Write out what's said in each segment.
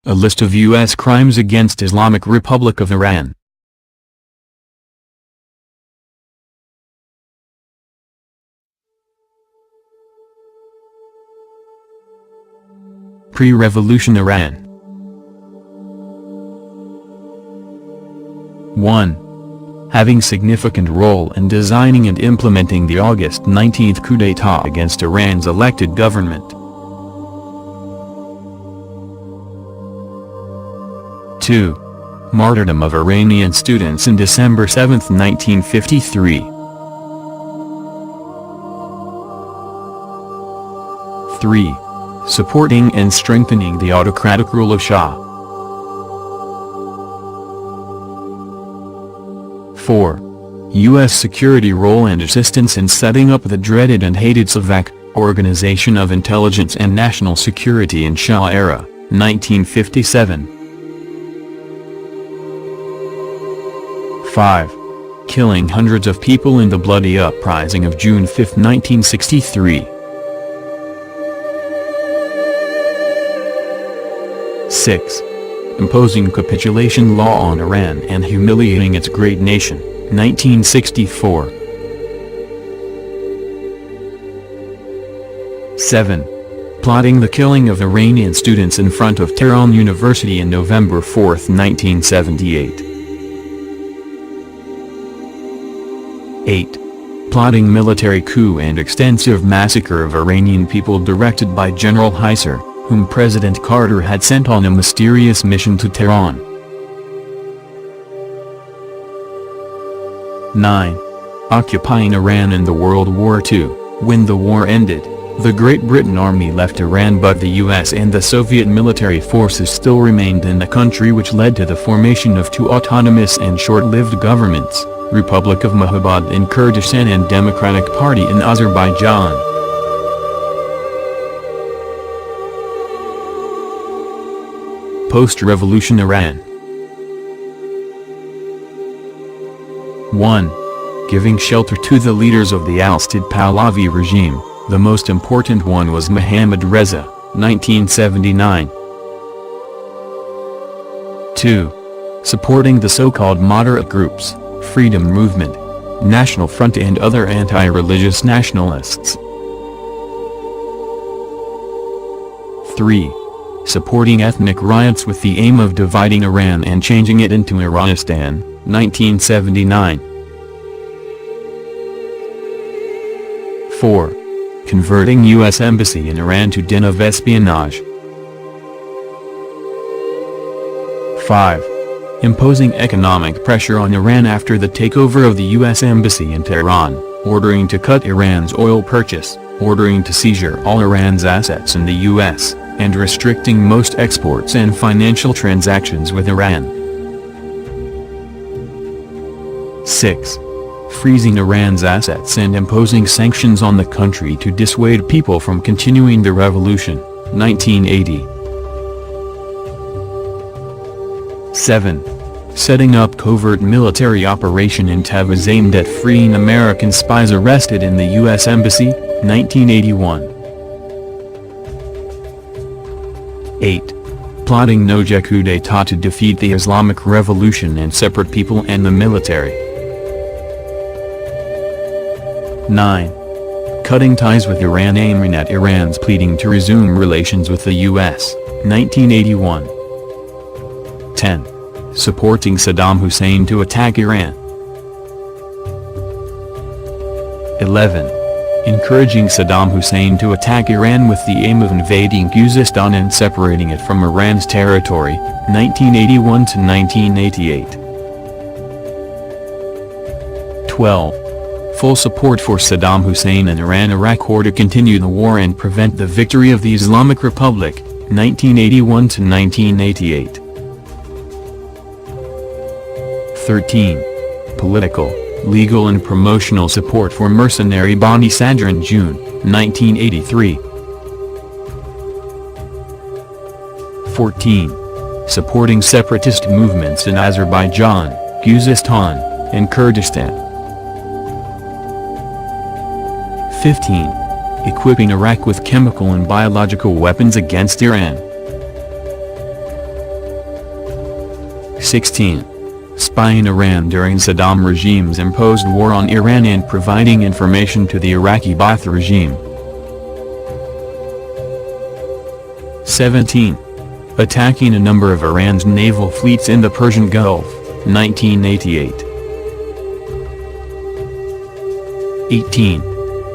A list of U.S. crimes against Islamic Republic of Iran. Pre-revolution Iran. 1. Having significant role in designing and implementing the August 19 coup d'état against Iran's elected government. 2. Martyrdom of Iranian students in December 7, 1953. 3. Supporting and strengthening the autocratic rule of Shah. 4. U.S. security role and assistance in setting up the dreaded and hated SAVAK, Organization of Intelligence and National Security in Shah era, 1957. 5. Killing hundreds of people in the bloody uprising of June 5, 1963. 6. Imposing capitulation law on Iran and humiliating its great nation, 1964. 7. Plotting the killing of Iranian students in front of Tehran University in November 4, 1978. 8. Plotting military coup and extensive massacre of Iranian people directed by General Heiser, whom President Carter had sent on a mysterious mission to Tehran. 9. Occupying Iran in the World War II. When the war ended, the Great Britain Army left Iran, but the US and the Soviet military forces still remained in the country, which led to the formation of two autonomous and short-lived governments, Republic of Mahabad in Kurdistan and Democratic Party in Azerbaijan. Post-revolution Iran. 1. Giving shelter to the leaders of the ousted Pahlavi regime. The most important one was Mohammad Reza, 1979. 2. Supporting the so-called moderate groups, Freedom Movement, National Front and other anti-religious nationalists. 3. Supporting ethnic riots with the aim of dividing Iran and changing it into Iranistan, 1979. 4. Converting U.S. Embassy in Iran to den of espionage. 5. Imposing economic pressure on Iran after the takeover of the U.S. Embassy in Tehran, ordering to cut Iran's oil purchase, ordering to seizure all Iran's assets in the U.S., and restricting most exports and financial transactions with Iran. 6. Freezing Iran's assets and imposing sanctions on the country to dissuade people from continuing the revolution, 1980. 7. Setting up covert military operation in Tabriz aimed at freeing American spies arrested in the U.S. Embassy, 1981. 8. Plotting Nojah coup d'état to defeat the Islamic Revolution and separate people and the military. 9. Cutting ties with Iran aiming at Iran's pleading to resume relations with the U.S., 1981. 10. Supporting Saddam Hussein to attack Iran. 11. Encouraging Saddam Hussein to attack Iran with the aim of invading Khuzestan and separating it from Iran's territory, 1981 to 1988. 12. Full support for Saddam Hussein and Iran-Iraq war to continue the war and prevent the victory of the Islamic Republic, 1981 to 1988. 13. Political, legal and promotional support for mercenary Bani Sadr in June, 1983. 14. Supporting separatist movements in Azerbaijan, Khuzestan, and Kurdistan. 15. Equipping Iraq with chemical and biological weapons against Iran. 16. Spying Iran during Saddam regime's imposed war on Iran and providing information to the Iraqi Ba'ath regime. 17. Attacking a number of Iran's naval fleets in the Persian Gulf, 1988. 18.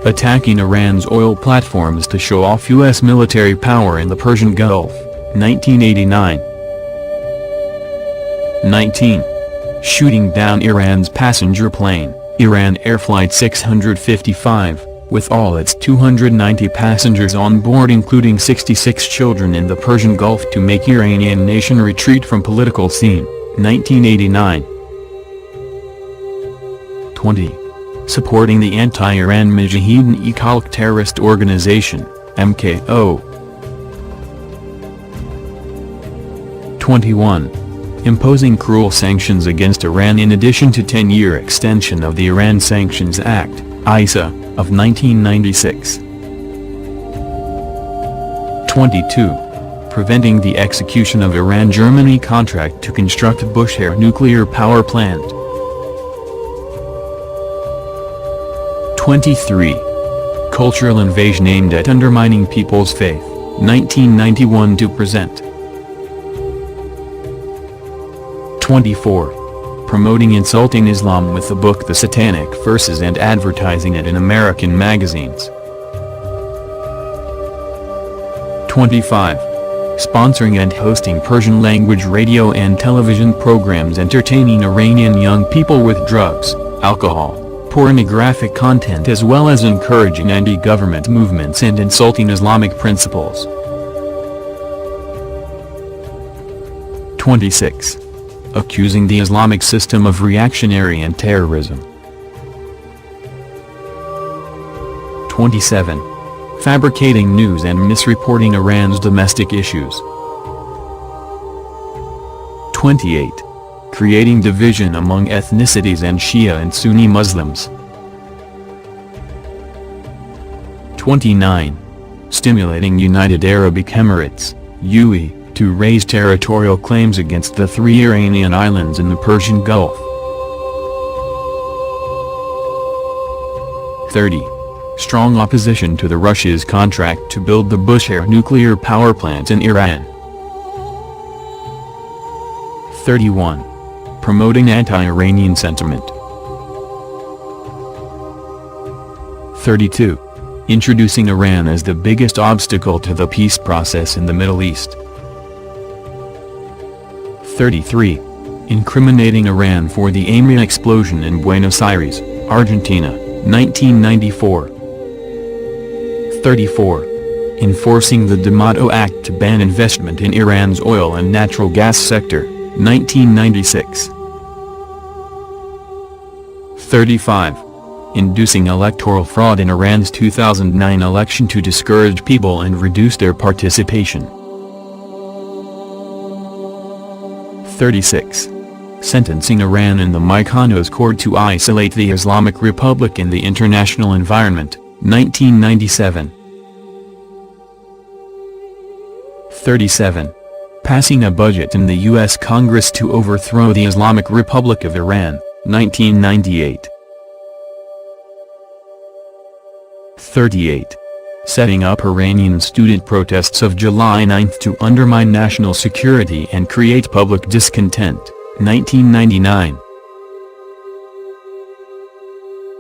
Attacking Iran's oil platforms to show off U.S. military power in the Persian Gulf, 1989. 19. Shooting down Iran's passenger plane, Iran Air Flight 655, with all its 290 passengers on board including 66 children in the Persian Gulf to make Iranian nation retreat from political scene, 1989. 20. Supporting the anti-Iran Mujahideen-e-Khalq terrorist organization, MKO. 21. Imposing cruel sanctions against Iran in addition to 10-year extension of the Iran Sanctions Act, ISA, of 1996. 22. Preventing the execution of Iran-Germany contract to construct Bushehr nuclear power plant. 23. Cultural invasion aimed at undermining people's faith, 1991 to present. 24. Promoting insulting Islam with the book The Satanic Verses and advertising it in American magazines. 25. Sponsoring and hosting Persian-language radio and television programs entertaining Iranian young people with drugs, alcohol, pornographic content as well as encouraging anti-government movements and insulting Islamic principles. 26. Accusing the Islamic system of reactionary and terrorism. 27. Fabricating news and misreporting Iran's domestic issues. 28. Creating division among ethnicities and Shia and Sunni Muslims. 29. Stimulating United Arab Emirates, UAE, to raise territorial claims against the 3 Iranian islands in the Persian Gulf. 30. Strong opposition to Russia's contract to build the Bushehr nuclear power plant in Iran. 31. Promoting anti-Iranian sentiment. 32. Introducing Iran as the biggest obstacle to the peace process in the Middle East. 33. Incriminating Iran for the AMIA explosion in Buenos Aires, Argentina, 1994. 34. Enforcing the D'Amato Act to ban investment in Iran's oil and natural gas sector, 1996. 35. Inducing electoral fraud in Iran's 2009 election to discourage people and reduce their participation. 36. Sentencing Iran in the Mykonos Court to isolate the Islamic Republic in the international environment, 1997. 37. Passing a budget in the U.S. Congress to overthrow the Islamic Republic of Iran, 1998. 38. Setting up Iranian student protests of July 9 to undermine national security and create public discontent, 1999.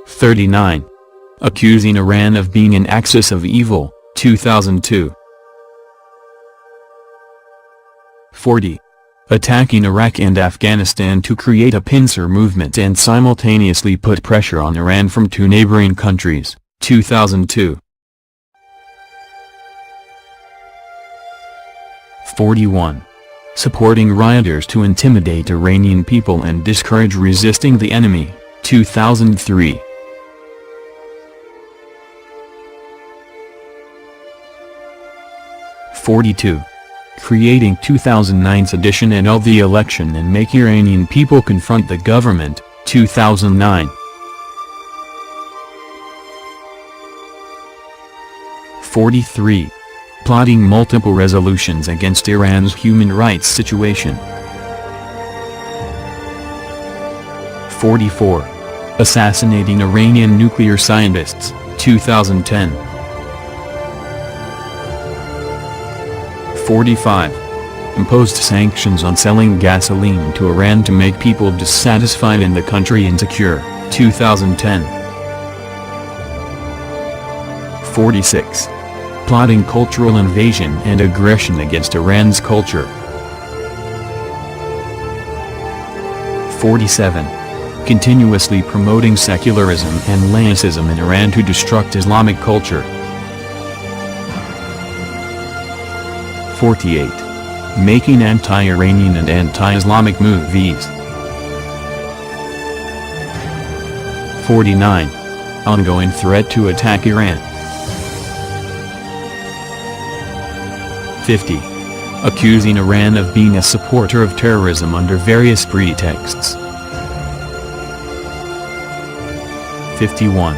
39. Accusing Iran of being an axis of evil, 2002. 40. Attacking Iraq and Afghanistan to create a pincer movement and simultaneously put pressure on Iran from 2 neighboring countries, 2002. 41. Supporting rioters to intimidate Iranian people and discourage resisting the enemy, 2003. 42. Creating 2009's edition and of the election and make Iranian people confront the government, 2009. 43. Plotting multiple resolutions against Iran's human rights situation. 44. Assassinating Iranian nuclear scientists, 2010. 45. Imposed sanctions on selling gasoline to Iran to make people dissatisfied and the country insecure, 2010. 46. Plotting cultural invasion and aggression against Iran's culture. 47. Continuously promoting secularism and laicism in Iran to destruct Islamic culture. 48. Making anti-Iranian and anti-Islamic movies. 49. Ongoing threat to attack Iran. 50. Accusing Iran of being a supporter of terrorism under various pretexts. 51.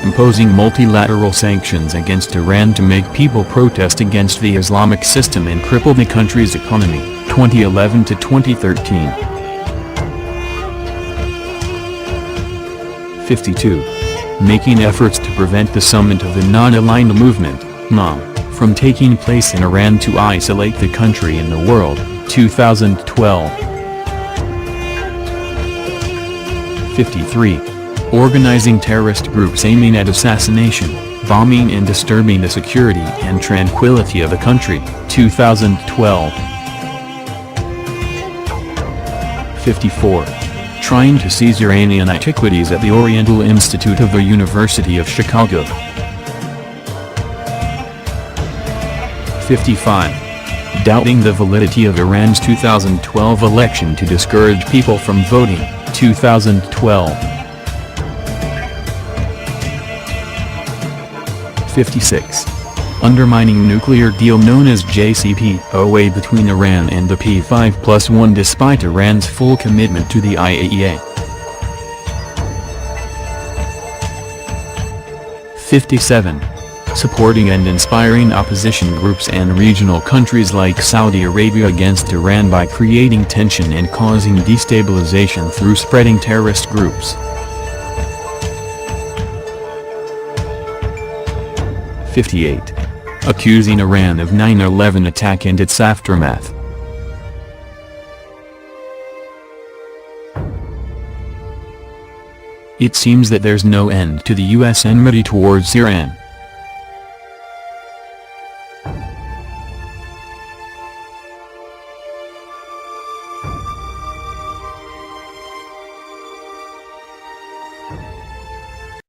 Imposing multilateral sanctions against Iran to make people protest against the Islamic system and cripple the country's economy, 2011 to 2013. 52. Making efforts to prevent the summit of the Non-Aligned Movement, NAM, from taking place in Iran to isolate the country in the world, 2012. 53. Organizing terrorist groups aiming at assassination, bombing and disturbing the security and tranquility of the country, 2012. 54. Trying to seize Iranian antiquities at the Oriental Institute of the University of Chicago. 55. Doubting the validity of Iran's 2012 election to discourage people from voting, 2012. 56. Undermining nuclear deal known as JCPOA between Iran and the P5+1 despite Iran's full commitment to the IAEA. 57. Supporting and inspiring opposition groups and regional countries like Saudi Arabia against Iran by creating tension and causing destabilization through spreading terrorist groups. 58. Accusing Iran of 9/11 attack and its aftermath. It seems that there's no end to the U.S. enmity towards Iran.